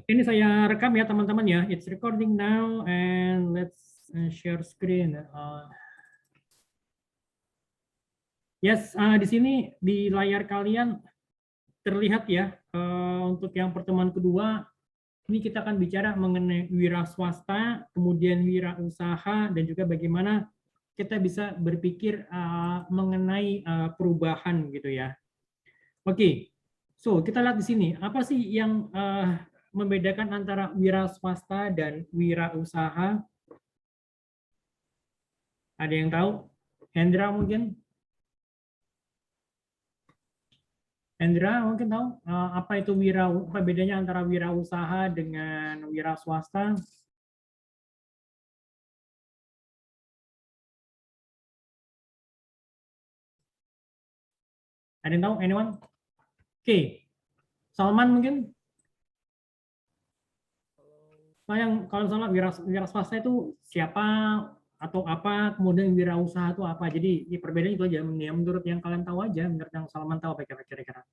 Ini saya rekam ya teman-teman ya. It's recording now and let's share screen. Yes, di sini di layar kalian terlihat ya. Untuk yang pertemuan kedua, ini kita akan bicara mengenai wira swasta, kemudian wira usaha, dan juga bagaimana kita bisa berpikir mengenai perubahan gitu ya. Oke, so kita lihat di sini apa sih yang membedakan antara wira swasta dan wira usaha? Ada yang tahu? Hendra mungkin? Hendra mungkin tahu apa itu apa bedanya antara wira usaha dengan wira swasta? Ada yang tahu? Anyone? Oke, Salman mungkin? Kalau misalnya wira swasta itu siapa atau apa, kemudian wira usaha itu apa? Jadi perbedaan itu aja. Ya, menurut yang kalian tahu aja, menurut yang Salman tahu apa kira-kira?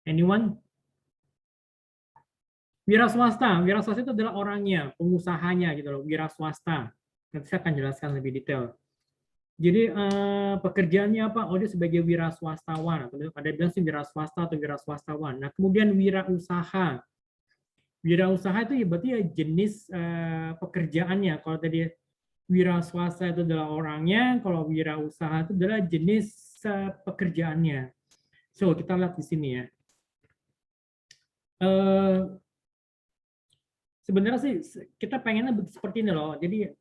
Anyone? Wira swasta itu adalah orangnya, pengusahanya gitu loh, wira swasta. Nanti saya akan jelaskan lebih detail. Jadi pekerjaannya apa? Oh, dia sebagai wira swastawan. Ada bilang sih wira swasta atau wira swastawan. Nah, kemudian wira usaha. Wira usaha itu ya berarti ya jenis pekerjaannya. Kalau tadi wira swasta itu adalah orangnya, kalau wira usaha itu adalah jenis pekerjaannya. So, kita lihat di sini ya. Sebenarnya sih kita pengennya seperti ini loh. Jadi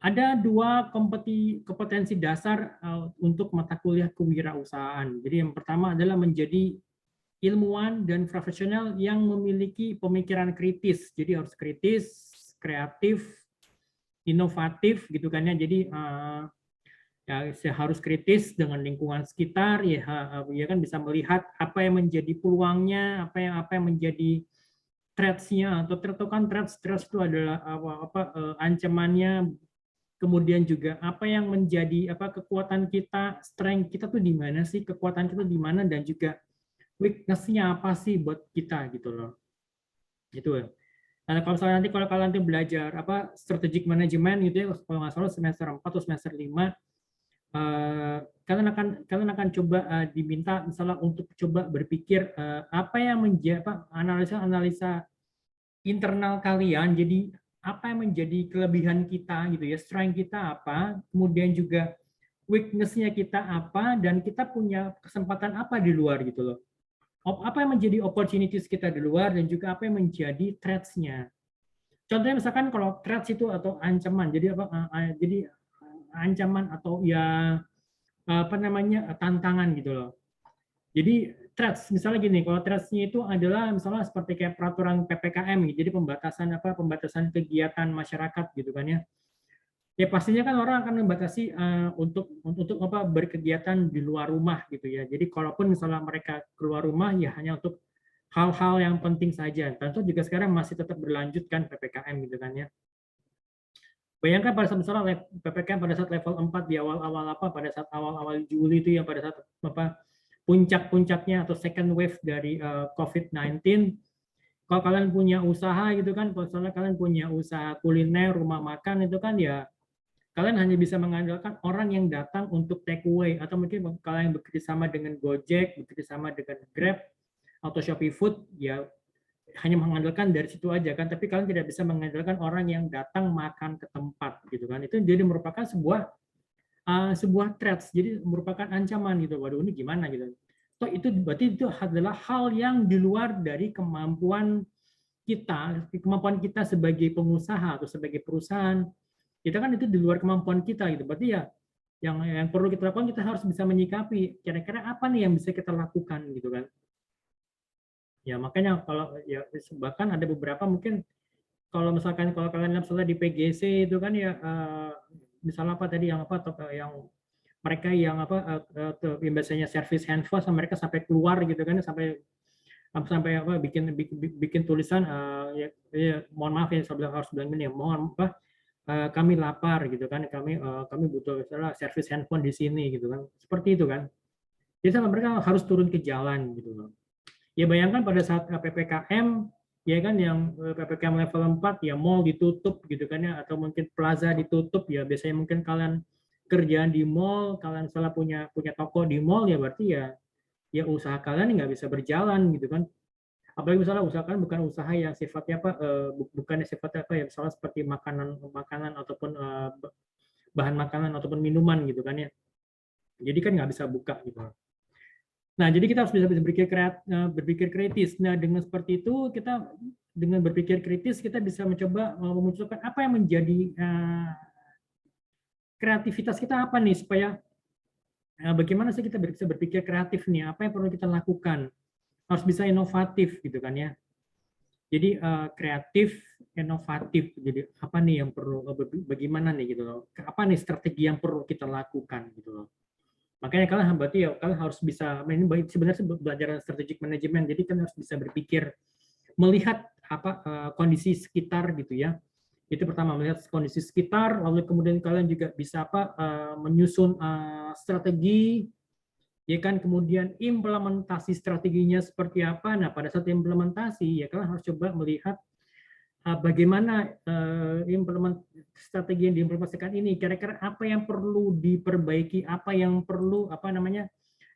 ada dua kompetensi dasar untuk mata kuliah kewirausahaan. Jadi yang pertama adalah menjadi ilmuwan dan profesional yang memiliki pemikiran kritis. Jadi harus kritis, kreatif, inovatif gitu kan ya. Jadi ya harus kritis dengan lingkungan sekitar, ya kan bisa melihat apa yang menjadi peluangnya, apa yang menjadi threats-nya atau kan threats itu adalah ancamannya, kemudian juga apa yang menjadi kekuatan kita, strength kita tuh di mana sih, kekuatan kita di mana, dan juga weakness-nya apa sih buat kita gitu loh. Gitu ya. Nah, kalau misalnya nanti kalau kalian nanti belajar strategic management gitu ya, kalau nggak salah semester 4 atau semester 5, kalian akan coba diminta misalnya untuk coba berpikir apa yang menjadi analisa internal kalian. Jadi apa yang menjadi kelebihan kita gitu ya, strength kita apa, kemudian juga weakness-nya kita apa, dan kita punya kesempatan apa di luar gitu loh. Apa yang menjadi opportunities kita di luar, dan juga apa yang menjadi threats-nya. Contohnya misalkan kalau threats itu atau ancaman, jadi jadi ancaman atau ya tantangan gitu loh. Jadi threats misalnya gini, kalau threats-nya itu adalah misalnya seperti kayak peraturan PPKM gitu, jadi pembatasan kegiatan masyarakat gitu kan ya. Ya pastinya kan orang akan membatasi untuk berkegiatan di luar rumah gitu ya. Jadi kalaupun misalnya mereka keluar rumah ya hanya untuk hal-hal yang penting saja. Tentu juga sekarang masih tetap berlanjut kan PPKM gitu kan ya. Bayangkan pada saat misalnya PPKM pada saat level 4 di awal-awal pada saat awal-awal Juli itu ya, pada saat puncak-puncaknya atau second wave dari COVID-19. Kalau kalian punya usaha gitu kan, kalau kalian punya usaha kuliner, rumah makan itu kan ya, kalian hanya bisa mengandalkan orang yang datang untuk take away, atau mungkin kalian bekerja sama dengan Gojek, bekerja sama dengan Grab atau Shopee Food, ya hanya mengandalkan dari situ aja kan. Tapi kalian tidak bisa mengandalkan orang yang datang makan ke tempat gitu kan. Itu jadi merupakan sebuah threats, jadi merupakan ancaman gitu. Waduh, ini gimana gitu. Toh itu berarti itu adalah hal yang di luar dari kemampuan kita sebagai pengusaha atau sebagai perusahaan. Kita kan itu di luar kemampuan kita gitu. Berarti ya yang perlu kita lakukan, kita harus bisa menyikapi kira-kira apa nih yang bisa kita lakukan gitu kan. Ya makanya kalau ya bahkan ada beberapa mungkin kalau kalian misalnya di PGC itu kan ya misalnya tadi yang mereka yang yang biasanya service handphone, mereka sampai keluar gitu kan, sampai bikin tulisan mohon maaf ya, saya harus bilang ini ya, mohon kami lapar gitu kan, kami butuh service handphone di sini gitu kan, seperti itu kan. Jadi sama mereka harus turun ke jalan gitu loh. Ya bayangkan pada saat PPKM, ya kan yang PPKM level 4 ya mall ditutup gitu kan ya, atau mungkin plaza ditutup ya, biasanya mungkin kalian kerjaan di mall, kalian salah punya toko di mall ya berarti ya usaha kalian nggak bisa berjalan gitu kan. Apalagi misalnya usaha kalian bukan usaha yang sifatnya apa, bukannya sifatnya apa ya, misalnya seperti makanan ataupun bahan makanan ataupun minuman gitu kan ya. Jadi kan nggak bisa buka gitu. Nah, jadi kita harus bisa berpikir kritis. Nah, dengan seperti itu kita dengan berpikir kritis kita bisa mencoba memunculkan apa yang menjadi kreativitas kita apa nih supaya bagaimana sih kita bisa berpikir kreatif nih, apa yang perlu kita lakukan, harus bisa inovatif gitu kan ya. Jadi kreatif, inovatif. Jadi apa nih yang perlu, bagaimana nih gitu loh, apa nih strategi yang perlu kita lakukan gitu loh. Makanya kalian berarti ya kalian harus bisa, ini sebenarnya belajar strategic management, jadi kalian harus bisa berpikir, melihat apa kondisi sekitar gitu ya. Itu pertama, melihat kondisi sekitar, lalu kemudian kalian juga bisa apa menyusun strategi, ya kan, kemudian implementasi strateginya seperti apa. Nah, pada saat implementasi ya kalian harus coba melihat bagaimana strategi yang diimplementasikan ini, kira-kira apa yang perlu diperbaiki, apa yang perlu apa namanya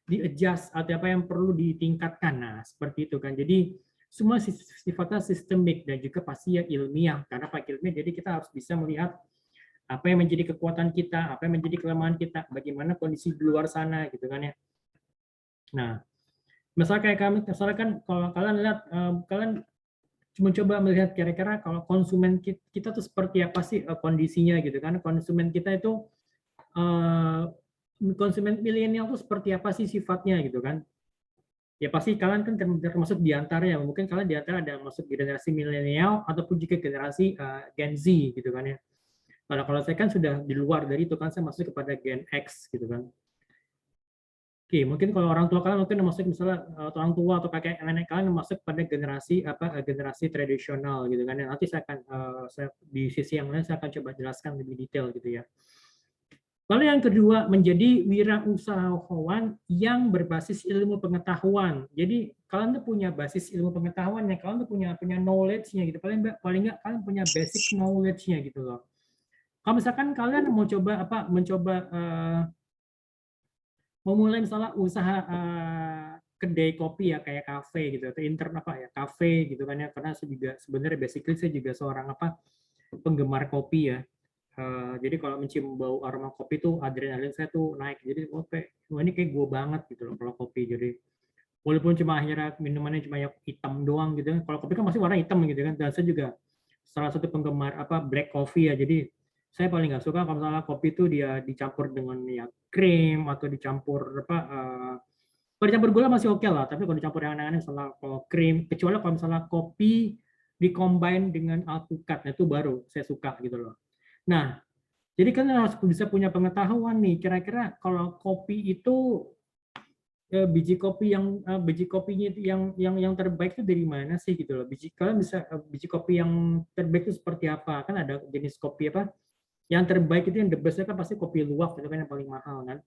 di-adjust, atau apa yang perlu ditingkatkan. Nah, seperti itu kan. Jadi semua sifatnya sistemik dan juga pasti ya ilmiah. Karena pakai ilmiah, jadi kita harus bisa melihat apa yang menjadi kekuatan kita, apa yang menjadi kelemahan kita, bagaimana kondisi di luar sana gitu kan ya. Nah, misalnya kayak kami, misalnya kan kalau kalian lihat, kalian mencoba melihat kira-kira kalau konsumen kita tuh seperti apa sih kondisinya gitu kan. Konsumen kita itu konsumen milenial tuh seperti apa sih sifatnya gitu kan. Ya pasti kalian kan termasuk di antaranya, mungkin kalian di antara ada masuk generasi milenial ataupun juga generasi Gen Z gitu kan ya. Kalau saya kan sudah di luar dari itu kan, saya masuk kepada Gen X gitu kan. Oke, mungkin kalau orang tua kalian mungkin masuk misalnya orang tua atau kakek nenek kalian masuk pada generasi apa generasi tradisional gitu kan. Nanti saya akan di sisi yang lain saya akan coba jelaskan lebih detail gitu ya. Lalu yang kedua, menjadi wirausahawan yang berbasis ilmu pengetahuan. Jadi kalian tuh punya basis ilmu pengetahuan ya, kalian tuh punya knowledge-nya gitu. Paling nggak kalian punya basic knowledge-nya gitu loh. Kalau misalkan kalian mau coba apa mencoba memulai misalnya usaha kedai kopi ya, kayak kafe gitu, atau apa ya, kafe gitu kan ya, karena saya juga sebenarnya basically saya juga seorang apa penggemar kopi ya. Jadi kalau mencium bau aroma kopi tuh adrenalin saya tuh naik, jadi wah ini kayak gue banget gitu loh kalau kopi. Jadi walaupun cuma akhirnya minumannya cuma yang hitam doang gitu kan, kalau kopi kan masih warna hitam gitu kan, dan saya juga salah satu penggemar apa black coffee ya. Jadi saya paling nggak suka kalau misalnya kopi itu dia dicampur dengan ya krim atau dicampur apa kalau dicampur gula masih oke lah, tapi kalau dicampur yang aneh-aneh misalnya kalau krim, kecuali kalau misalnya kopi dikombin dengan alpukat, nah itu baru saya suka gitu loh. Nah, jadi kan harus bisa punya pengetahuan nih, kira-kira kalau kopi itu biji kopinya itu yang terbaik itu dari mana sih gitu loh. Kalian bisa biji kopi yang terbaik itu seperti apa? Kan ada jenis kopi apa? Yang terbaik itu yang the best kan pasti kopi luwak itu kan yang paling mahal kan.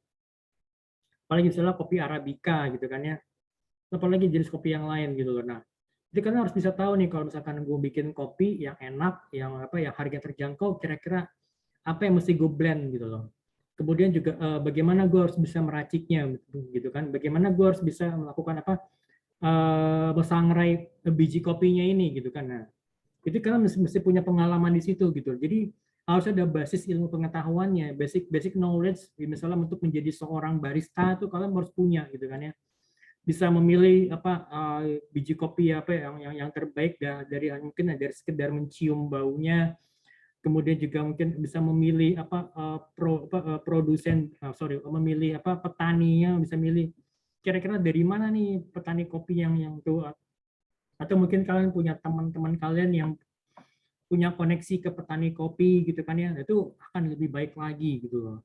Apalagi misalnya kopi arabica gitu kan ya. Apalagi jenis kopi yang lain gitu loh. Nah, jadi kalian harus bisa tahu nih kalau misalkan gue bikin kopi yang enak, yang apa yang harga terjangkau, kira-kira apa yang mesti gue blend gitu loh. Kemudian juga bagaimana gue harus bisa meraciknya gitu kan. Bagaimana gue harus bisa melakukan apa bersangrai biji kopinya ini gitu kan. Nah, itu kalian mesti punya pengalaman di situ gitu. Jadi harus ada basis ilmu pengetahuannya, basic knowledge misalnya untuk menjadi seorang barista itu kalian harus punya gitu kan ya. Bisa memilih apa biji kopi apa yang terbaik dari mungkin dari sekedar mencium baunya, kemudian juga mungkin bisa memilih apa produsen memilih apa petaninya, bisa milih kira-kira dari mana nih petani kopi yang tuh, atau mungkin kalian punya teman-teman kalian yang punya koneksi ke petani kopi gitu kan ya, itu akan lebih baik lagi gitu loh.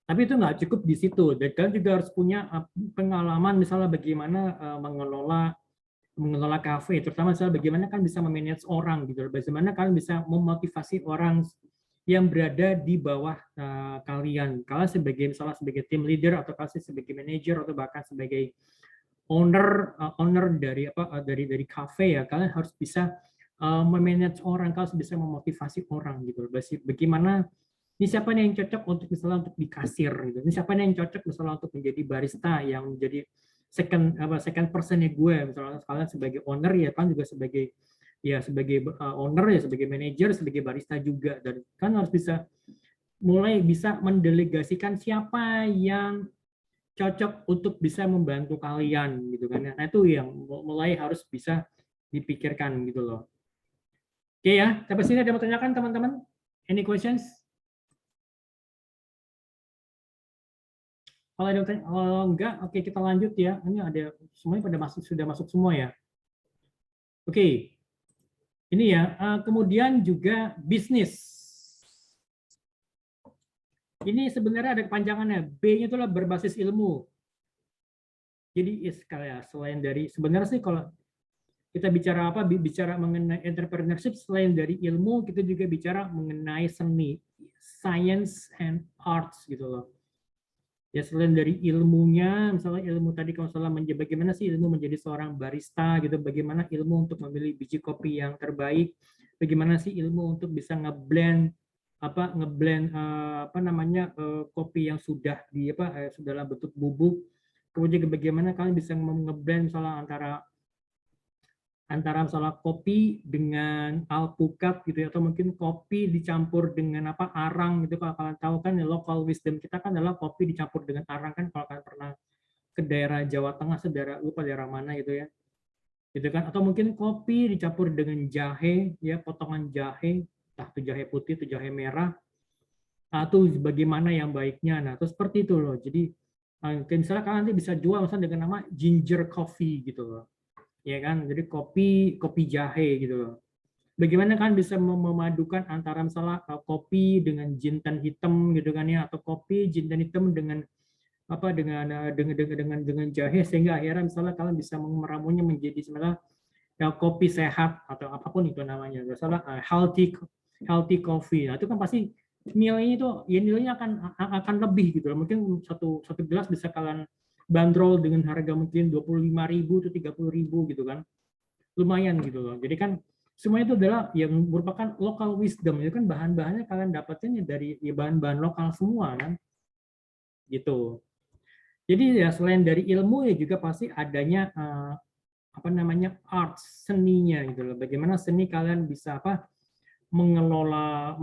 Tapi itu nggak cukup di situ, dan kalian juga harus punya pengalaman misalnya bagaimana mengelola kafe, terutama misalnya bagaimana kan bisa memanage orang gitu, bagaimana kalian bisa memotivasi orang yang berada di bawah kalian sebagai misalnya sebagai team leader atau kalian sebagai manager atau bahkan sebagai owner dari dari kafe ya, kalian harus bisa memanage orang, kalian harus bisa memotivasi orang gitu. Bagaimana ini siapa nih yang cocok untuk misalnya untuk di kasir gitu. Ini siapa nih yang cocok misalnya untuk menjadi barista yang menjadi second personnya gue, misalnya kalian sebagai owner ya kan juga sebagai owner ya, sebagai manajer, sebagai barista juga, dan kan harus mulai bisa mendelegasikan siapa yang cocok untuk bisa membantu kalian gitu kan ya. Nah itu yang mulai harus bisa dipikirkan gitu loh. Oke ya, sampai sini ada mau tanyakan teman-teman? Any questions? Kalau ada pertanyaan, kalau enggak, oke kita lanjut ya. Ini ada semuanya pada sudah masuk semua ya. Oke, ini ya. Kemudian juga bisnis. Ini sebenarnya ada kepanjangannya. B-nya itulah berbasis ilmu. Jadi selain dari sebenarnya sih kalau kita bicara bicara mengenai entrepreneurship, selain dari ilmu kita juga bicara mengenai seni, science and arts gitu loh. Ya selain dari ilmunya, misalnya ilmu tadi kalau salah bagaimana sih ilmu menjadi seorang barista gitu, bagaimana ilmu untuk memilih biji kopi yang terbaik, bagaimana sih ilmu untuk bisa ngeblend kopi yang sudah sudah dalam bentuk bubuk, kemudian bagaimana kalian bisa ngeblend misalnya antara misalnya kopi dengan alpukat gitu ya, atau mungkin kopi dicampur dengan arang gitu. Kalau kalian tahu kan local wisdom kita kan adalah kopi dicampur dengan arang kan, kalau kalian pernah ke daerah Jawa Tengah, lupa daerah mana gitu ya, gitu kan. Atau mungkin kopi dicampur dengan jahe ya, potongan jahe, entah itu jahe putih atau jahe merah, atau bagaimana yang baiknya. Nah terus seperti itu loh. Jadi misalnya kalian nanti bisa jual misalnya dengan nama ginger coffee gitu loh, ya kan. Jadi kopi jahe gitu loh. Bagaimana kan bisa memadukan antara misalnya kopi dengan jintan hitam gitu kan ya, atau kopi jintan hitam dengan dengan jahe, sehingga akhirnya misalnya kalian bisa meramunya menjadi sebenarnya ya, kopi sehat atau apapun itu namanya, misalnya healthy coffee. Nah itu kan pasti nilainya itu ya nilainya akan lebih gitu loh. Mungkin satu gelas bisa kalian bandrol dengan harga mungkin 25.000 atau 30.000 gitu kan, lumayan gitu loh. Jadi kan semuanya itu adalah yang merupakan local wisdom. Itu kan bahan-bahannya kalian dapatin dari ya bahan-bahan lokal semua kan, gitu. Jadi ya selain dari ilmu ya juga pasti adanya arts, seninya gitu loh. Bagaimana seni kalian bisa mengelola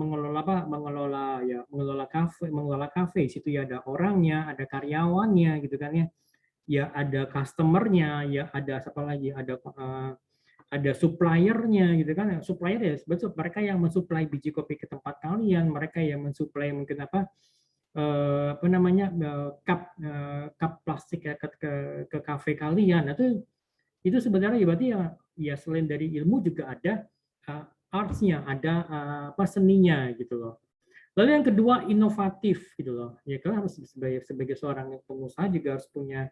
kafe. Situ ya ada orangnya, ada karyawannya gitu kan ya. Ya ada customernya, ya ada apa lagi, ada suppliernya gitu kan. Supplier ya sebetulnya mereka yang mensuplai biji kopi ke tempat kalian, mereka yang mensuplai mungkin cup plastik ya ke kafe kalian. Nah, itu sebenarnya ya berarti ya selain dari ilmu juga ada arts-nya, ada seninya gitu loh. Lalu yang kedua inovatif gitu loh. Ya kalian harus sebagai seorang pengusaha juga harus punya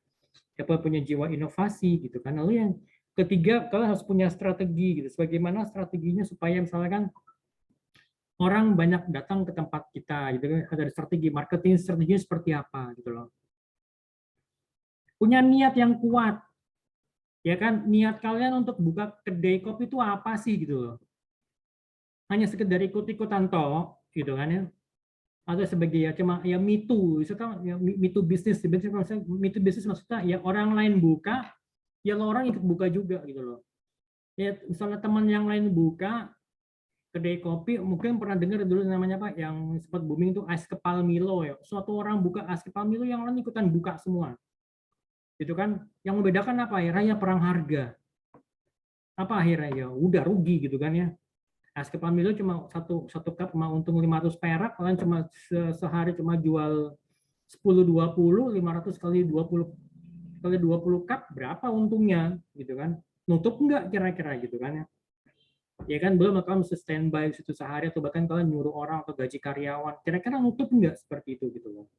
jiwa inovasi gitu kan. Lalu yang ketiga kalian harus punya strategi gitu. Bagaimana strateginya supaya misalkan orang banyak datang ke tempat kita gitu kan. Ada strategi marketing, strateginya seperti apa gitu loh. Punya niat yang kuat. Ya kan, niat kalian untuk buka kedai kopi itu apa sih gitu loh. Hanya sekedar ikut-ikutan toh gitu kan ya. Atau sebagai ya cuma ya me too, ya me too bisnis, me too bisnis maksudnya ya orang lain buka, ya lo orang ikut buka juga gitu loh. Ya misalnya teman yang lain buka kedai kopi, mungkin pernah dengar dulu namanya Pak yang sempat booming itu es kepal Milo ya. Suatu orang buka es kepal Milo, yang lain ikutan buka semua. Gitu kan. Yang membedakan apa ya? Raya perang harga. Apa akhirnya ya udah rugi gitu kan ya. Es kepal Milo cuma satu cup cuma untung 500 perak, kalian cuma sehari cuma jual 10-20, 500 kali 20 cup berapa untungnya gitu kan. Nutup enggak kira-kira gitu kan ya. Ya kan, belum kalian mesti standby situ sehari atau bahkan kalian nyuruh orang atau gaji karyawan, kira-kira nutup enggak seperti itu gitu loh.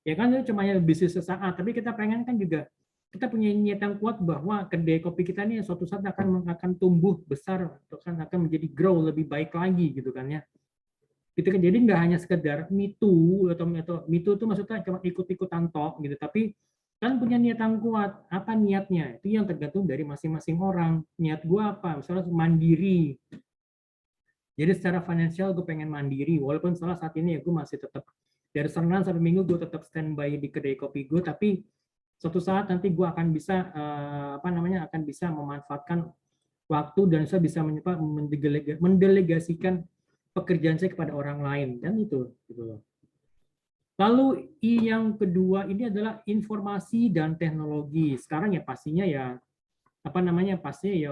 Ya kan itu cuma bisnis sesaat, tapi kita pengen kan juga kita punya niat yang kuat bahwa kedai kopi kita ini suatu saat akan tumbuh besar, akan menjadi grow lebih baik lagi gitu kan ya. Gitu kan, jadi nggak hanya sekedar me too atau me too itu maksudnya cuma ikut-ikutan tok gitu, tapi Kalian punya niat yang kuat. Apa niatnya? Itu yang tergantung dari masing-masing orang. Niat gue apa? Misalnya mandiri. Jadi secara finansial gue pengen mandiri. Walaupun salah saat ini ya gue masih tetap dari Senin sampai Minggu gue tetap standby di kedai kopi gue. Tapi suatu saat nanti gue akan bisa akan bisa memanfaatkan waktu dan saya bisa mendelegasikan pekerjaan saya kepada orang lain dan itu gitu loh. Lalu yang kedua ini adalah informasi dan teknologi. Sekarang ya pastinya ya pastinya ya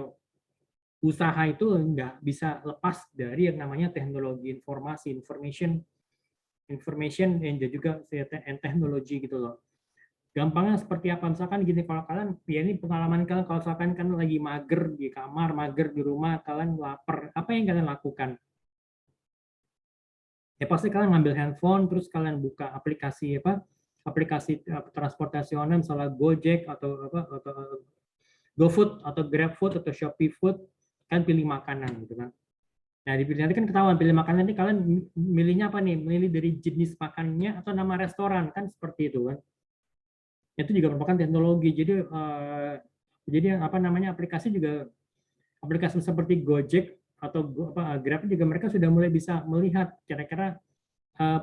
usaha itu nggak bisa lepas dari yang namanya teknologi informasi, information dan juga teknologi gitu loh. Gampangnya seperti apa? Misalkan gini, kalau kalian, ya ini pengalaman kalian, kalau misalkan kan lagi mager di kamar, mager di rumah, kalian lapar, apa yang kalian lakukan? Ya pasti kalian ngambil handphone, terus kalian buka aplikasi aplikasi transportasi online, misalnya Gojek atau GoFood atau GrabFood atau Shopee Food, kan pilih makanan gitu kan. Nah, dipilih nanti kan ketahuan pilih makanan nanti kalian milihnya apa nih? Milih dari jenis makannya atau nama restoran kan seperti itu kan. Itu juga merupakan teknologi. Jadi aplikasi juga aplikasi seperti Gojek atau Grab juga mereka sudah mulai bisa melihat kira-kira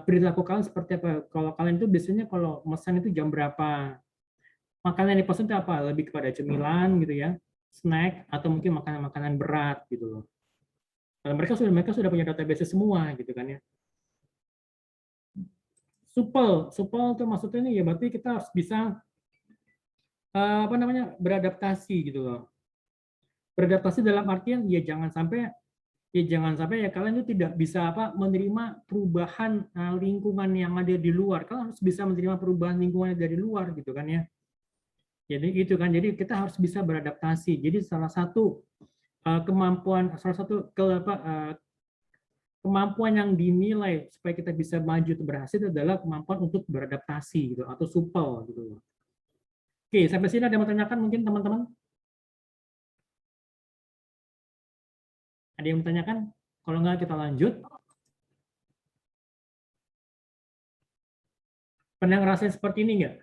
perilaku kalian seperti apa. Kalau kalian itu biasanya kalau pesan itu jam berapa, makanan yang dipesan itu apa, lebih kepada cemilan gitu ya, snack atau mungkin makanan-makanan berat gitu loh. Kalau mereka sudah punya database semua gitu kan ya. Supel itu maksudnya ini ya berarti kita harus bisa beradaptasi gitu loh. Beradaptasi dalam artian ya jangan sampai ya kalian itu tidak bisa menerima perubahan lingkungan yang ada di luar. Kalian harus bisa menerima perubahan lingkungan dari luar gitu kan ya. Jadi itu kan, jadi kita harus bisa beradaptasi. Jadi salah satu kemampuan yang dinilai supaya kita bisa maju atau berhasil adalah kemampuan untuk beradaptasi gitu atau supel gitu. Oke, sampai sini ada yang mau tanyakan mungkin teman-teman? Ada yang mau tanyakan? Kalau enggak kita lanjut. Pernah ngerasain seperti ini enggak?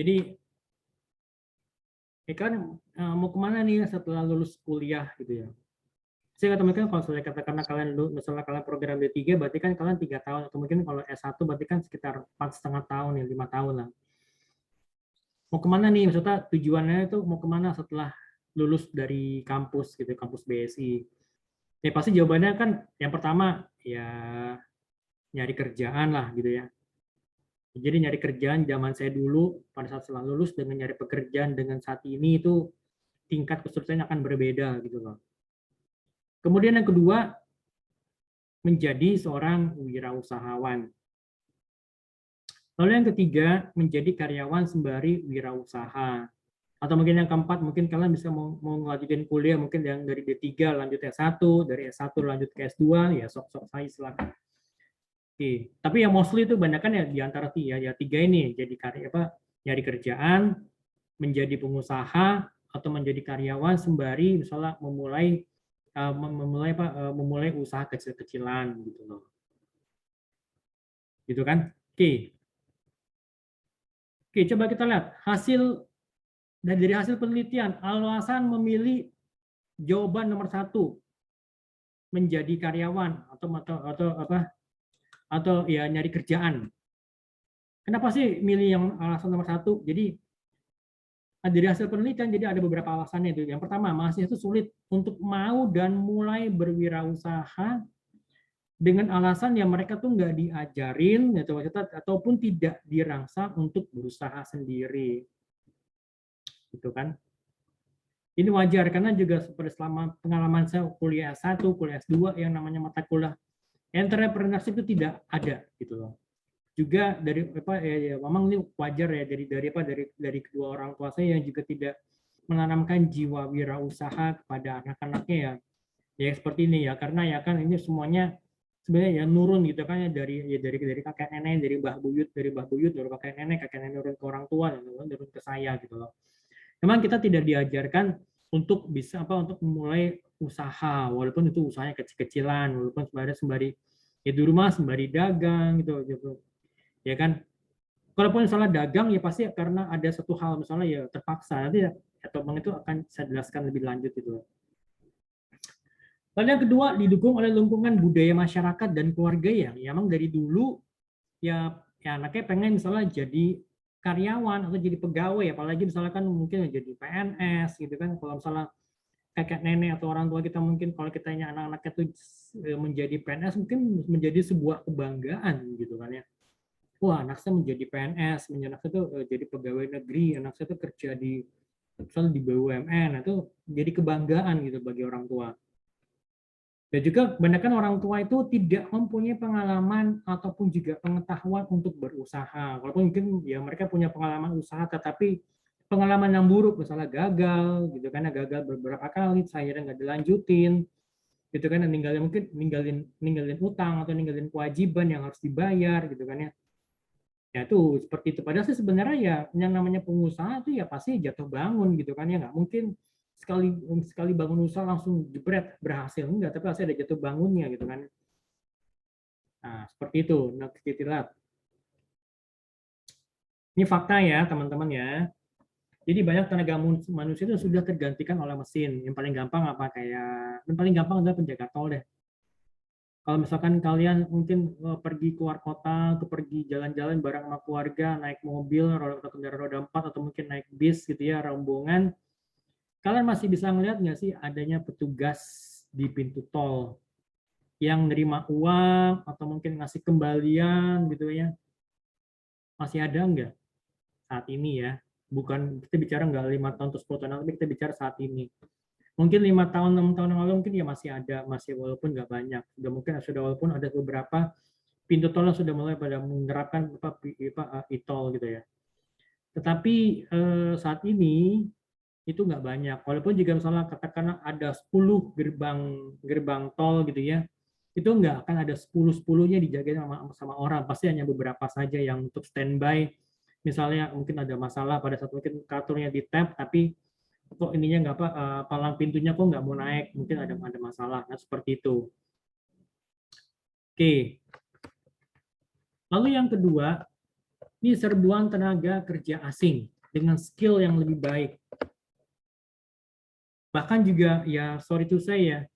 Jadi kan mau kemana nih setelah lulus kuliah gitu ya? Saya katakan kalau saya katakan kalian misalnya kalian program D3 berarti kan kalian 3 tahun atau mungkin kalau S1 berarti kan sekitar 4,5 tahun ya 5 tahun lah. Mau kemana nih? Maksudnya tujuannya itu mau kemana setelah lulus dari kampus gitu, kampus BSI? Ya pasti jawabannya kan yang pertama ya nyari kerjaan lah gitu ya. Jadi nyari kerjaan zaman saya dulu pada saat setelah lulus dengan nyari pekerjaan dengan saat ini itu tingkat kesulitannya akan berbeda gitu loh. Kemudian yang kedua menjadi seorang wirausahawan. Lalu yang ketiga menjadi karyawan sembari wirausaha. Atau mungkin yang keempat, mungkin kalian bisa mau ngelanjutin kuliah, mungkin yang dari D3 lanjut S1, dari S1 lanjut ke S2, ya sok-sok saya silakan. Oke. Tapi yang mostly itu banyak kan ya di antara tiga ini, jadi nyari kerjaan, menjadi pengusaha, atau menjadi karyawan sembari misalnya memulai usaha kecil-kecilan gitu loh. Gitu kan? Oke. Oke, coba kita lihat dari hasil penelitian, alasan memilih jawaban nomor 1 menjadi karyawan atau ya nyari kerjaan. Kenapa sih milih yang alasan nomor 1? Jadi dari hasil penelitian jadi ada beberapa alasannya itu. Yang pertama, mahasiswa itu sulit untuk mau dan mulai berwirausaha dengan alasan yang mereka tuh nggak diajarin ataupun tidak dirangsang untuk berusaha sendiri. Gitu kan? Ini wajar karena juga seperti selama pengalaman saya kuliah S1, kuliah S2 yang namanya mata kuliah entrepreneurship itu tidak ada gitu loh. Juga dari memang ini wajar ya dari kedua orang tua saya yang juga tidak menanamkan jiwa wirausaha kepada anak-anaknya ya. Ya seperti ini ya karena ya kan ini semuanya sebenarnya ya nurun gitu kan ya dari kakek nenek, dari mbah buyut, dari kakek nenek nurun ke orang tua dan nurun ke saya gitu loh. Memang kita tidak diajarkan untuk untuk memulai usaha walaupun itu usahanya kecil-kecilan walaupun sembari ya di rumah sembari dagang gitu. ya kan? Kalaupun misalnya dagang ya pasti karena ada satu hal misalnya ya terpaksa, nanti ya Bang itu akan saya jelaskan lebih lanjut itu. Lalu yang kedua, didukung oleh lingkungan budaya masyarakat dan keluarga ya emang dari dulu ya anaknya pengen misalnya jadi karyawan atau jadi pegawai, apalagi misalnya kan mungkin jadi PNS gitu kan. Kalau misalnya kakek nenek atau orang tua kita mungkin kalau kitanya anak-anaknya tuh menjadi PNS mungkin menjadi sebuah kebanggaan gitu kan ya. Wah, anak saya menjadi PNS, anak saya tuh jadi pegawai negeri, anak saya tuh kerja di misalnya di BUMN, itu jadi kebanggaan gitu bagi orang tua. Dan juga kebanyakan orang tua itu tidak mempunyai pengalaman ataupun juga pengetahuan untuk berusaha. Walaupun mungkin ya mereka punya pengalaman usaha, tetapi pengalaman yang buruk, misalnya gagal, gitu kan, gagal beberapa kali, saya nggak dilanjutin, gitu kan, mungkin ninggalin utang atau ninggalin kewajiban yang harus dibayar, gitu kan ya. Ya itu seperti itu. Padahal sih sebenarnya ya yang namanya pengusaha itu ya pasti jatuh bangun, gitu kan ya, nggak mungkin sekali bangun usaha langsung jebret berhasil, enggak, tapi pasti ada jatuh bangunnya gitu kan. Nah, seperti itu. Nah, kita lihat. Ini fakta ya, teman-teman ya. Jadi banyak tenaga manusia itu sudah tergantikan oleh mesin. Yang paling gampang apa yang paling gampang adalah penjaga tol deh. Kalau misalkan kalian mungkin pergi keluar kota, pergi jalan-jalan bareng sama keluarga, naik mobil, atau kendaraan roda 4, atau mungkin naik bis gitu ya, rombongan, kalian masih bisa ngeliat nggak sih adanya petugas di pintu tol yang nerima uang atau mungkin ngasih kembalian gitu ya? Masih ada nggak saat ini ya? Bukan kita bicara nggak 5 tahun atau 10 tahun, tapi kita bicara saat ini. Mungkin 5 tahun, 6 tahun yang lalu mungkin ya masih ada, masih walaupun nggak banyak. Sudah walaupun ada beberapa pintu tol yang sudah mulai pada menerapkan e-tol gitu ya. Tetapi saat ini itu nggak banyak. Walaupun jika misalnya katakanlah ada 10 gerbang tol gitu ya, itu nggak akan ada 10-10-nya dijagain sama orang. Pasti hanya beberapa saja yang untuk standby. Misalnya mungkin ada masalah pada saat mungkin kartunya di tap, tapi kok ininya nggak palang pintunya kok nggak mau naik, mungkin ada masalah. Nah, seperti itu. Oke. Lalu yang kedua, ini serbuan tenaga kerja asing dengan skill yang lebih baik. Bahkan juga ya sorry to say ya,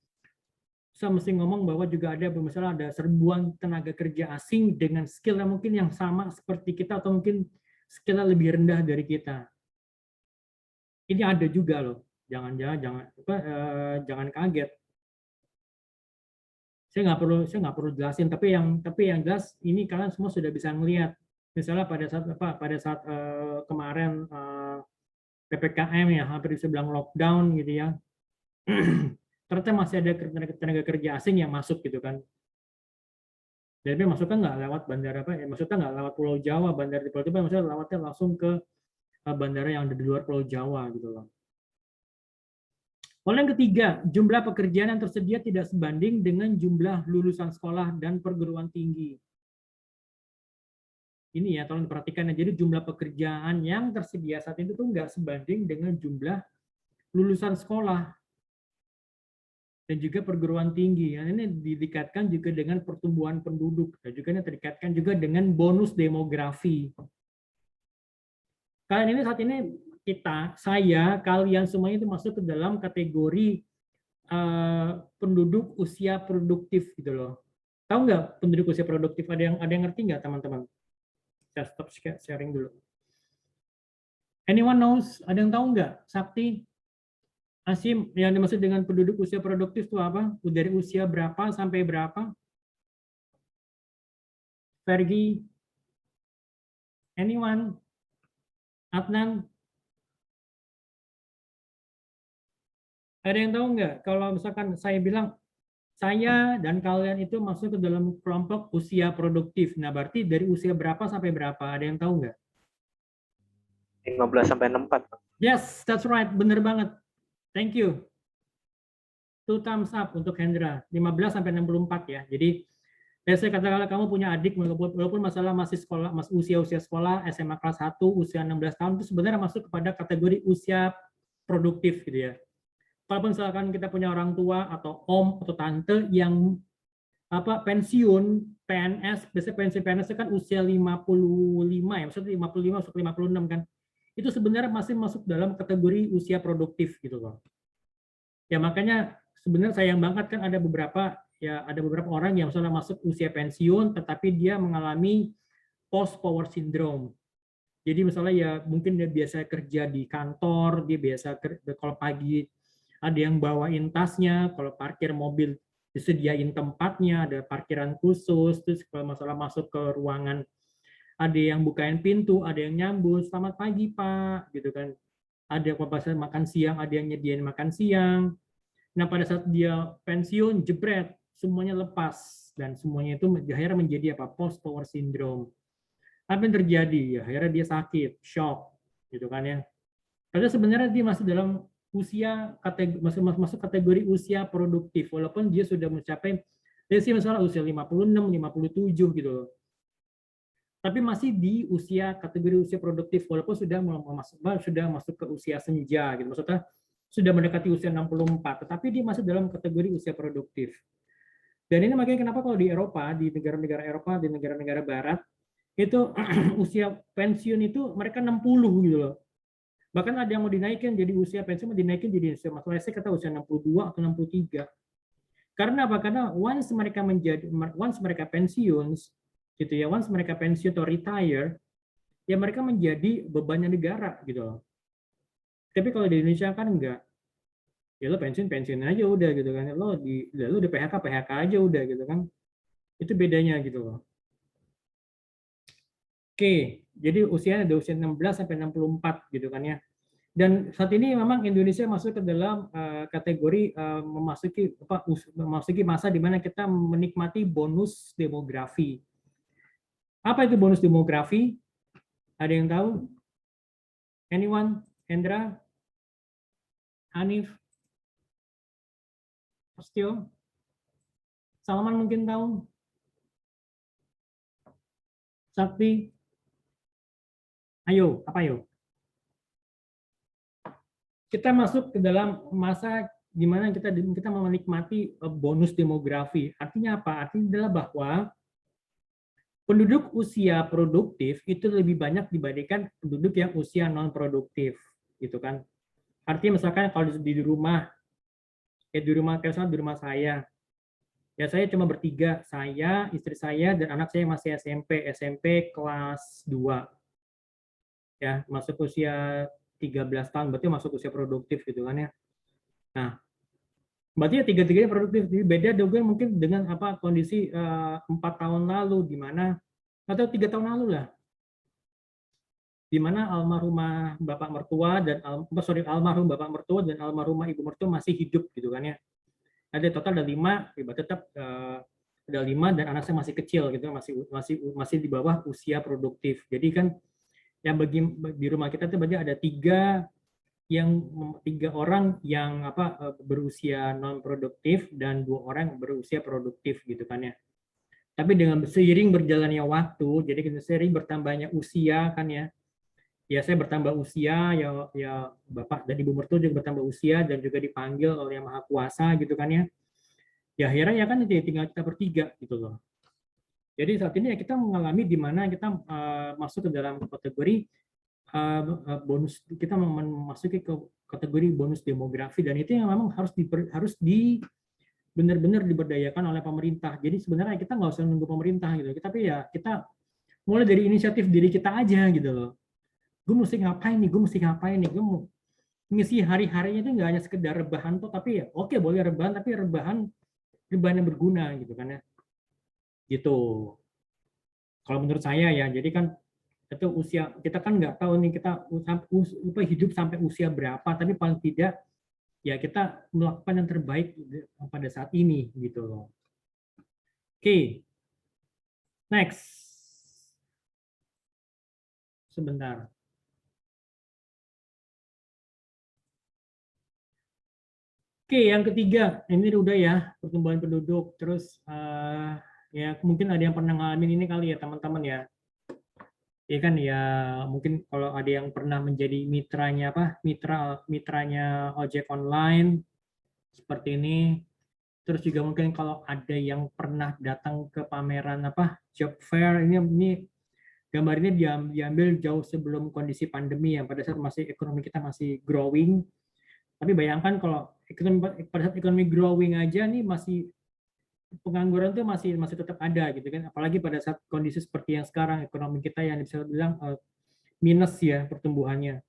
saya mesti ngomong bahwa juga ada misalnya ada serbuan tenaga kerja asing dengan skill yang mungkin yang sama seperti kita atau mungkin skillnya lebih rendah dari kita. Ini ada juga loh. Jangan kaget. Saya nggak perlu jelasin, tapi yang jelas ini kalian semua sudah bisa melihat. Misalnya pada saat kemarin PPKM ya, hampir bisa bilang lockdown gitu ya. Ternyata masih ada tenaga kerja asing yang masuk gitu kan. Dan dia masuknya nggak lewat bandara maksudnya nggak lewat Pulau Jawa, bandara di Pulau Jawa, maksudnya lewatnya langsung ke bandara yang ada di luar Pulau Jawa gitu loh. Lalu yang ketiga, jumlah pekerjaan yang tersedia tidak sebanding dengan jumlah lulusan sekolah dan perguruan tinggi. Ini ya, tolong diperhatikan. Jadi jumlah pekerjaan yang tersedia saat itu tuh nggak sebanding dengan jumlah lulusan sekolah dan juga perguruan tinggi. Ini didekatkan juga dengan pertumbuhan penduduk, dan juga ini terikatkan juga dengan bonus demografi. Kalian ini saat ini kalian semuanya itu masuk ke dalam kategori penduduk usia produktif gitu loh. Tahu nggak penduduk usia produktif? Ada yang ngerti nggak teman-teman? Saya stop sharing dulu. Anyone knows? Ada yang tahu nggak? Sakti, Asim, yang dimaksud dengan penduduk usia produktif itu apa? Dari usia berapa sampai berapa? Fergie? Anyone? Adnan? Ada yang tahu nggak? Kalau misalkan saya bilang, saya dan kalian itu masuk ke dalam kelompok usia produktif. Nah, berarti dari usia berapa sampai berapa? Ada yang tahu nggak? 15 sampai 64. Yes, that's right. Bener banget. Thank you. 2 thumbs up untuk Hendra. 15 sampai 64 ya. Jadi, saya katakanlah kamu punya adik, walaupun masalah masih sekolah, usia sekolah, SMA kelas 1, usia 16 tahun, itu sebenarnya masuk kepada kategori usia produktif gitu ya. Walaupun misalkan kita punya orang tua atau om atau tante yang pensiun PNS, biasanya pensiun PNS itu kan usia 55 ya, maksudnya 55 masuk 56 kan. Itu sebenarnya masih masuk dalam kategori usia produktif gitu loh. Ya makanya sebenarnya sayang banget kan ada beberapa orang yang misalnya masuk usia pensiun tetapi dia mengalami post power syndrome. Jadi misalnya ya mungkin dia biasa kerja di kantor, dia biasa kalau pagi ada yang bawain tasnya, kalau parkir mobil disediain tempatnya, ada parkiran khusus, terus kalau masalah masuk ke ruangan ada yang bukain pintu, ada yang nyambut, selamat pagi Pak, gitu kan. Ada yang pas makan siang, ada yang nyediain makan siang. Nah pada saat dia pensiun, jebret, semuanya lepas dan semuanya itu akhirnya menjadi apa? Post power syndrome. Apa yang terjadi? Ya, akhirnya dia sakit, shock, gitu kan ya. Padahal sebenarnya dia masih dalam usia masuk kategori usia produktif, walaupun dia sudah mencapai, misalnya usia 56, 57 gitu loh. Tapi masih di usia kategori usia produktif, walaupun sudah masuk ke usia senja gitu. Maksudnya sudah mendekati usia 64, tetapi dia masih dalam kategori usia produktif. Dan ini makanya kenapa kalau di Eropa, di negara-negara Eropa, di negara-negara Barat, itu usia pensiun itu mereka 60 gitu loh. Bahkan ada yang mau dinaikin jadi usia pensiun mau dinaikin jadi usia masalah kata usia 62 atau 63. Karena apa? Karena once mereka pensiun gitu ya, once mereka pensiun atau retire, ya mereka menjadi bebannya negara gitu loh. Tapi kalau di Indonesia kan enggak. Ya lo pensiun aja udah gitu kan. Lo di PHK aja udah gitu kan. Itu bedanya gitu loh. Oke, jadi usianya ada usia 16 sampai 64 gitu kan ya. Dan saat ini memang Indonesia masuk ke dalam kategori memasuki masa di mana kita menikmati bonus demografi. Apa itu bonus demografi? Ada yang tahu? Anyone? Hendra? Hanif? Pastio? Salman mungkin tahu? Sakti? Ayo, apa ayo? Kita masuk ke dalam masa di mana kita menikmati bonus demografi. Artinya apa? Artinya adalah bahwa penduduk usia produktif itu lebih banyak dibandingkan penduduk yang usia non produktif, gitu kan? Artinya misalkan kalau di rumah, di rumah saya, ya saya cuma bertiga, saya, istri saya, dan anak saya masih SMP kelas 2, ya masuk usia 13 tahun, berarti masuk usia produktif gitu kan ya. Nah, berarti ya tiga-tiganya produktif. Jadi beda juga mungkin dengan apa kondisi 4 tahun lalu di mana atau 3 tahun lalu lah, di mana almarhumah bapak mertua dan almarhum bapak mertua dan almarhumah ibu mertua masih hidup gitu kan ya. Ada total ada 5, tetap ada 5 dan anak saya masih kecil gitu, masih di bawah usia produktif. Jadi kan yang bagi di rumah kita tuh berarti ada 3 orang yang berusia non produktif dan 2 orang berusia produktif gitu kan ya. Tapi dengan seiring berjalannya waktu, jadi seiring bertambahnya usia kan ya, saya bertambah usia, ya bapak dan ibu mertua juga bertambah usia dan juga dipanggil oleh yang maha kuasa gitu kan ya. Ya akhirnya ya kan tinggal kita bertiga gitu loh. Jadi saat ini ya kita mengalami di mana kita masuk ke dalam kategori bonus, kita memasuki ke kategori bonus demografi, dan itu yang memang harus benar-benar diberdayakan oleh pemerintah. Jadi sebenarnya kita nggak usah nunggu pemerintah gitu, tapi ya kita mulai dari inisiatif diri kita aja gitu loh. Gue mesti ngapain nih, gue mau ngisi hari-harinya itu nggak hanya sekedar rebahan tuh, tapi ya oke boleh rebahan, tapi rebahan yang berguna gitu kan ya. Gitu. Kalau menurut saya ya, jadi kan itu usia kita kan nggak tahu nih kita hidup sampai usia berapa, tapi paling tidak ya kita melakukan yang terbaik pada saat ini gitu loh. Oke, next. Sebentar. Oke, yang ketiga, ini udah ya pertumbuhan penduduk. Terus ya mungkin ada yang pernah ngalamin ini kali ya teman-teman ya. Ya kan ya mungkin kalau ada yang pernah menjadi mitranya mitranya ojek online seperti ini. Terus juga mungkin kalau ada yang pernah datang ke pameran apa job fair, ini gambar ini diambil jauh sebelum kondisi pandemi ya, pada saat masih ekonomi kita masih growing. Tapi bayangkan kalau pada saat ekonomi growing aja nih masih pengangguran tuh masih masih tetap ada gitu kan, apalagi pada saat kondisi seperti yang sekarang ekonomi kita yang bisa bilang minus ya pertumbuhannya,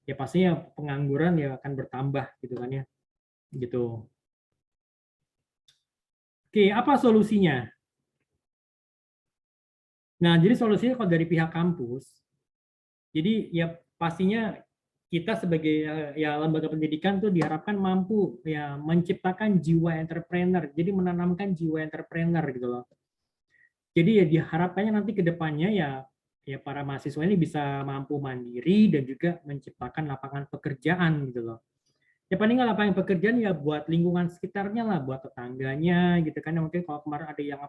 ya pastinya pengangguran ya akan bertambah gitu kan ya gitu. Oke, apa solusinya? Nah, jadi solusinya kalau dari pihak kampus, jadi ya pastinya kita sebagai ya lembaga pendidikan tuh diharapkan mampu ya menciptakan jiwa entrepreneur, jadi menanamkan jiwa entrepreneur gitu loh. Jadi ya diharapkannya nanti ke depannya ya para mahasiswa ini bisa mampu mandiri dan juga menciptakan lapangan pekerjaan gitu loh. Ya paling nggak lapangan pekerjaan ya buat lingkungan sekitarnya lah, buat tetangganya gitu kan. Mungkin kalau kemarin ada yang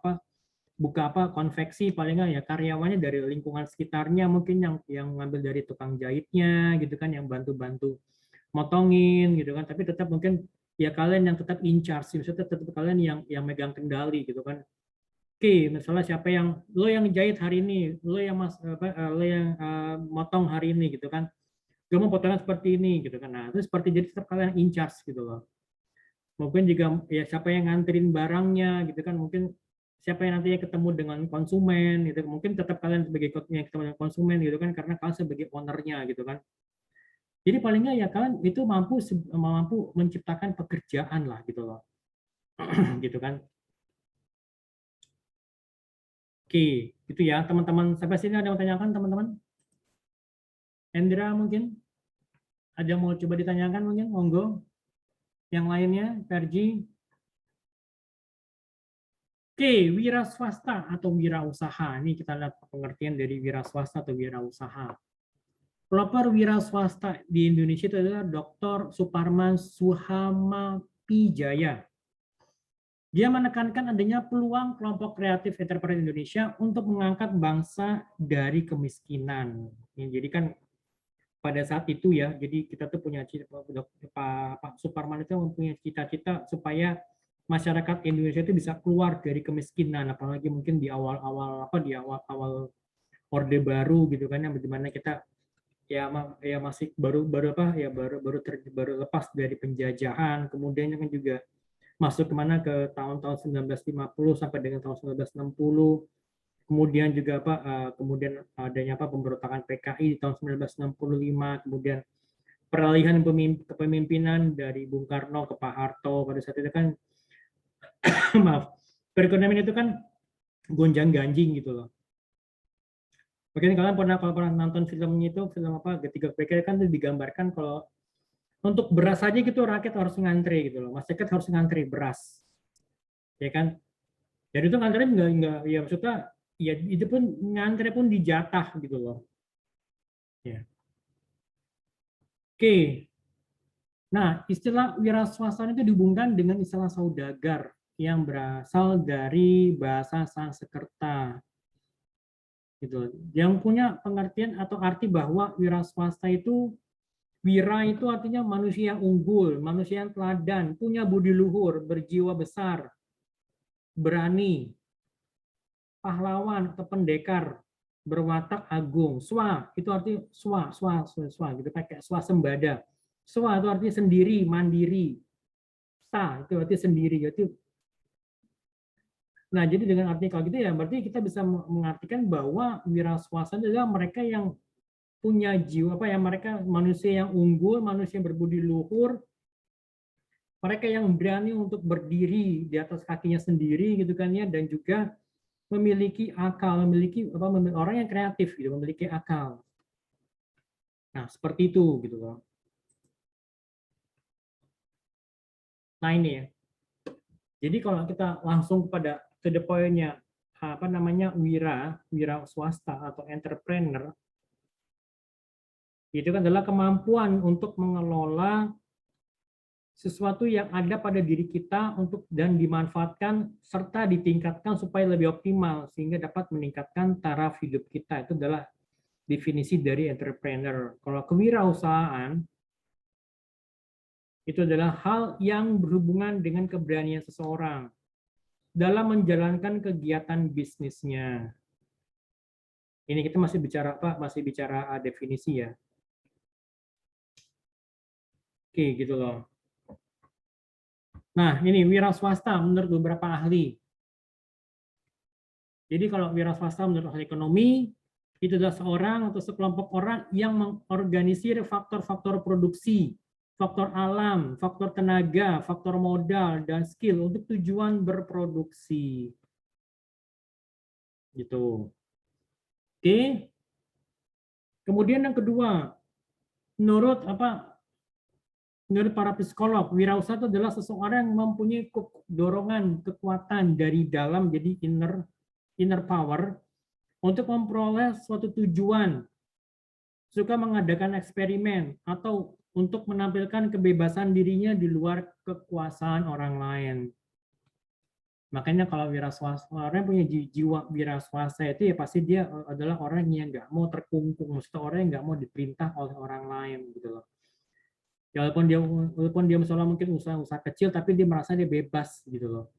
buka konveksi, paling nggak ya karyawannya dari lingkungan sekitarnya, mungkin yang ngambil dari tukang jahitnya gitu kan, yang bantu-bantu motongin gitu kan. Tapi tetap mungkin ya kalian yang tetap in charge, maksudnya tetap kalian yang megang kendali gitu kan. Oke, misalnya siapa yang lo yang jahit hari ini, lo yang lo yang motong hari ini gitu kan. Gue mau potongan seperti ini gitu kan. Nah, itu seperti jadi tetap kalian in charge gitu loh. Mungkin juga ya siapa yang nganterin barangnya gitu kan, mungkin siapa yang nantinya ketemu dengan konsumen gitu, mungkin tetap kalian sebagai yang ketemu dengan konsumen gitu kan, karena kalian sebagai ownernya gitu kan. Jadi paling nggak ya kalian itu mampu menciptakan pekerjaan lah gitu loh. Gitu kan. Oke, itu ya teman-teman. Sampai sini ada yang mau tanyakan teman-teman? Endra mungkin ada yang mau coba ditanyakan mungkin, monggo. Yang lainnya, Ferji. Oke, wira swasta atau wirausaha. Ini kita lihat pengertian dari wira swasta atau wirausaha. Pelopor wira swasta di Indonesia itu adalah Dr. Suparman Suhamapijaya. Dia menekankan adanya peluang kelompok kreatif entrepreneur Indonesia untuk mengangkat bangsa dari kemiskinan. Jadi kan pada saat itu ya, jadi kita tuh punya Pak Suparman itu mempunyai cita-cita supaya masyarakat Indonesia itu bisa keluar dari kemiskinan, apalagi mungkin di awal-awal Orde Baru gitu kan, yang bagaimana kita ya masih baru lepas dari penjajahan, kemudian kan juga masuk kemana ke tahun-tahun 1950 sampai dengan tahun 1960. Kemudian juga kemudian adanya pemberontakan PKI di tahun 1965, kemudian peralihan kepemimpinan dari Bung Karno ke Pak Harto pada saat itu kan maaf, perekonomian itu kan gonjang-ganjing gitu loh. Mungkin kalian kalau pernah nonton filmnya itu, film Ketiga PKI kan itu digambarkan kalau untuk beras aja gitu rakyat harus ngantri gitu loh, masyarakat harus ngantri beras, ya kan? Dan itu ngantri nggak ya maksudnya ya itu pun ngantri pun dijatah gitu loh. Ya. Oke. Nah, istilah wira swasta itu dihubungkan dengan istilah saudagar yang berasal dari bahasa Sanskerta. Gitu. Yang punya pengertian atau arti bahwa wira swasta itu, wira itu artinya manusia yang unggul, manusia yang teladan, punya budi luhur, berjiwa besar, berani, pahlawan atau pendekar, berwatak agung. Swa itu artinya swa gitu, pakai swasembada. Swa itu artinya sendiri, mandiri. Sa itu artinya sendiri. Nah, jadi dengan arti kalau gitu ya, berarti kita bisa mengartikan bahwa wira swasta adalah mereka yang punya jiwa mereka manusia yang unggul, manusia yang berbudi luhur, mereka yang berani untuk berdiri di atas kakinya sendiri gitu kan ya, dan juga memiliki akal, memiliki orang yang kreatif gitu, memiliki akal. Nah, seperti itu gitu loh. Nah, ini ya. Jadi kalau kita langsung kepada to the point-nya wira swasta atau entrepreneur, itu kan adalah kemampuan untuk mengelola sesuatu yang ada pada diri kita dan dimanfaatkan serta ditingkatkan supaya lebih optimal sehingga dapat meningkatkan taraf hidup kita. Itu adalah definisi dari entrepreneur. Kalau kewirausahaan Itu adalah hal yang berhubungan dengan keberanian seseorang dalam menjalankan kegiatan bisnisnya. Ini kita masih bicara apa? Masih bicara definisi ya. Oke, gitu loh. Nah, ini wira swasta menurut beberapa ahli. Jadi kalau wira swasta menurut ahli ekonomi, itu adalah seorang atau sekelompok orang yang mengorganisir faktor-faktor produksi, faktor alam, faktor tenaga, faktor modal, dan skill untuk tujuan berproduksi. Gitu. Oke. Kemudian yang kedua, menurut para psikolog, wirausaha itu adalah seseorang yang mempunyai dorongan, kekuatan dari dalam, jadi inner power, untuk memperoleh suatu tujuan, suka mengadakan eksperimen, atau untuk menampilkan kebebasan dirinya di luar kekuasaan orang lain. Makanya kalau wiraswasta, orang yang punya jiwa wiraswasta itu ya pasti dia adalah orang yang nggak mau terkungkung, maksudnya orang yang nggak mau diperintah oleh orang lain gitu loh. Ya, walaupun dia misalnya mungkin usaha kecil, tapi dia merasa dia bebas gitu loh.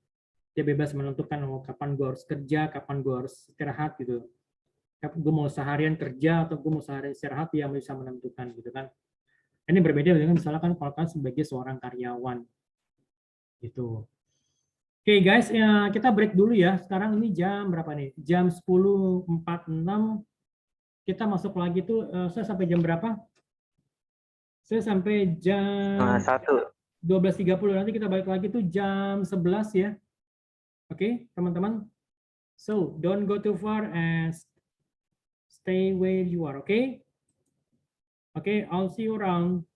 Dia bebas menentukan kapan gue harus kerja, kapan gue harus istirahat gitu. Gue mau seharian kerja atau gue mau seharian istirahat, dia bisa menentukan gitu kan. Ini berbeda dengan misalkan kalau kan sebagai seorang karyawan gitu. Oke guys, ya, kita break dulu ya. Sekarang ini jam berapa nih? Jam 10.46. Kita masuk lagi tuh, saya sampai jam berapa? Saya sampai jam 12.30. Nanti kita balik lagi tuh jam 11 ya. Oke, teman-teman. So, don't go too far and stay where you are, okay? Okay, I'll see you around.